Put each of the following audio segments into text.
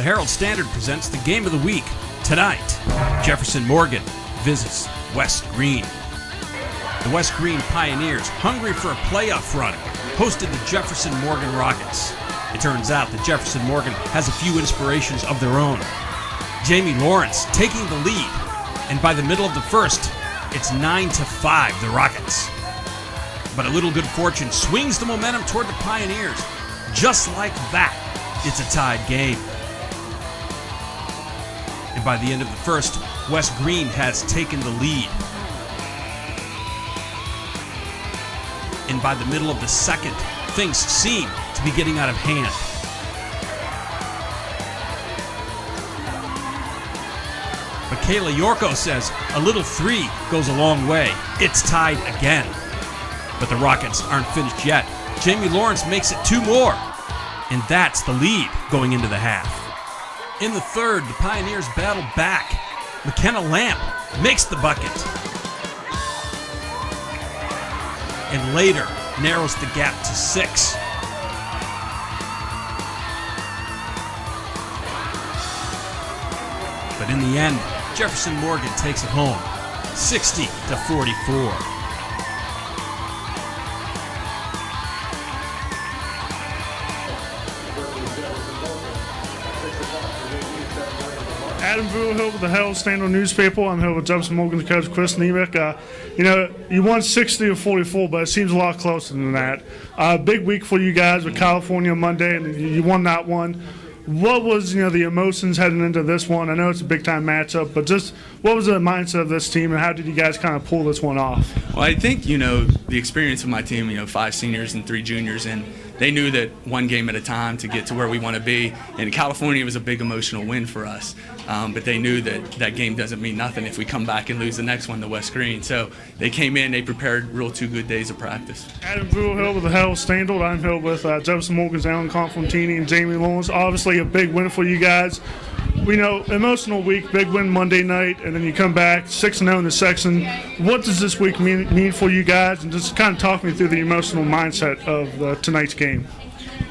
The Herald Standard presents the Game of the Week. Tonight, Jefferson Morgan visits West Greene. The West Greene Pioneers, hungry for a playoff run, hosted the Jefferson Morgan Rockets. It turns out that Jefferson Morgan has a few inspirations of their own. Jamie Lawrence taking the lead, and by the middle of the first, it's 9-5 the Rockets. But a little good fortune swings the momentum toward the Pioneers. Just like that, it's a tied game. And by the end of the first, West Greene has taken the lead. And by the middle of the second, things seem to be getting out of hand. But Kayla Yorko says a little three goes a long way. It's tied again. But the Rockets aren't finished yet. Jamie Lawrence makes it two more. And that's the lead going into the half. In the third, the Pioneers battle back. McKenna Lamp makes the bucket. And later narrows the gap to 6. But in the end, Jefferson Morgan takes it home, 60-44. Adam Brewer here with the Herald Standard newspaper. I'm here with Jefferson Morgan's coach, Chris Nemec. You won 60-44, but it seems a lot closer than that. Big week for you guys with California Monday, and you won that one. What was the emotions heading into this one? I know it's a big-time matchup, but just what was the mindset of this team, and how did you guys kind of pull this one off? Well, I think, the experience of my team, 5 seniors and 3 juniors, and they knew that one game at a time to get to where we want to be. And California was a big emotional win for us, but they knew that that game doesn't mean nothing if we come back and lose the next one to West Greene. So they came in, they prepared 2 good days of practice. Adam Brewer here with the Herald Standard. I'm here with Jefferson Morgan's Alan Confortini and Jamie Lawrence. Obviously a big win for you guys. We know emotional week, big win Monday night, and then you come back 6-0 in the section. What does this week mean for you guys? And just kind of talk me through the emotional mindset of tonight's game.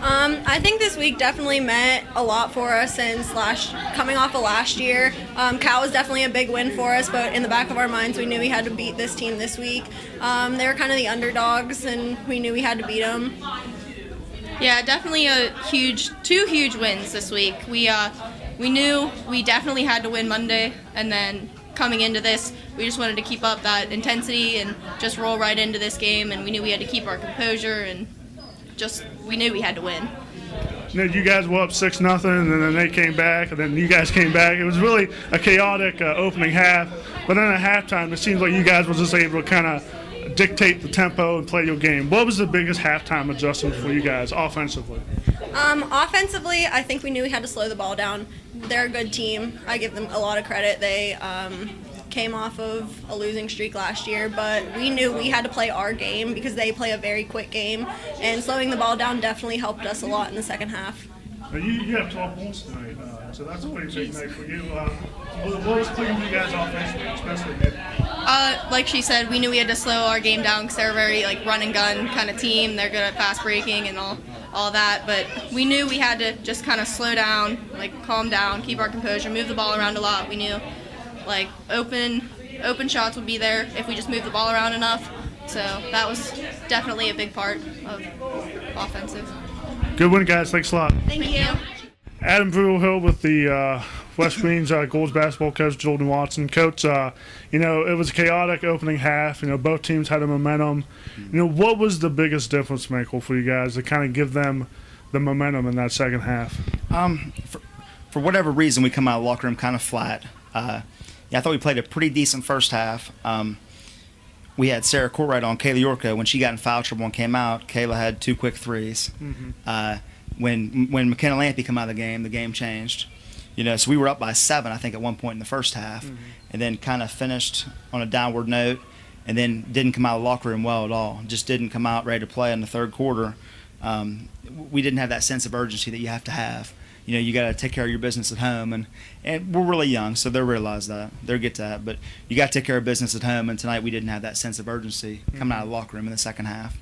I think this week definitely meant a lot for us since coming off of last year. Cal was definitely a big win for us, but in the back of our minds, we knew we had to beat this team this week. They were kind of the underdogs, and we knew we had to beat them. Yeah, definitely two huge wins this week. We knew we definitely had to win Monday, and then coming into this, we just wanted to keep up that intensity and just roll right into this game, and we knew we had to keep our composure, and we knew we had to win. You guys were up 6-0, and then they came back, and then you guys came back. It was really a chaotic opening half, but then at halftime, it seems like you guys were just able to kind of dictate the tempo and play your game. What was the biggest halftime adjustment for you guys offensively? Offensively, I think we knew we had to slow the ball down. They're a good team. I give them a lot of credit. They came off of a losing streak last year, but we knew we had to play our game because they play a very quick game, and slowing the ball down definitely helped us a lot in the second half. You have 12 points tonight, so that's a pretty big night for you. What was clicking for you guys offensively, especially mid? Like she said, we knew we had to slow our game down because they're a very run and gun kind of team. They're good at fast breaking and all that, but we knew we had to just kind of slow down, calm down, keep our composure, move the ball around a lot. We knew open shots would be there if we just moved the ball around enough. So that was definitely a big part of offensive. Good win, guys. Thanks a lot. Thank you. Adam Brewer here with the West Greene's girls basketball coach, Jordan Watson. Coach, it was a chaotic opening half. Both teams had a momentum. What was the biggest difference maker for you guys to kind of give them the momentum in that second half? For whatever reason, we come out of the locker room kind of flat. I thought we played a pretty decent first half. We had Sarah Courtright on Kayla Yorko. When she got in foul trouble and came out, Kayla had 2 quick threes. Mm-hmm. When McKenna Lampy came out of the game changed. So we were up by 7, I think, at one point in the first half, mm-hmm. and then kind of finished on a downward note, and then didn't come out of the locker room well at all. Just didn't come out ready to play in the third quarter. We didn't have that sense of urgency that you have to have. You got to take care of your business at home, and we're really young, so they'll realize that. They'll get that. But you got to take care of business at home, and tonight we didn't have that sense of urgency coming out of the locker room in the second half.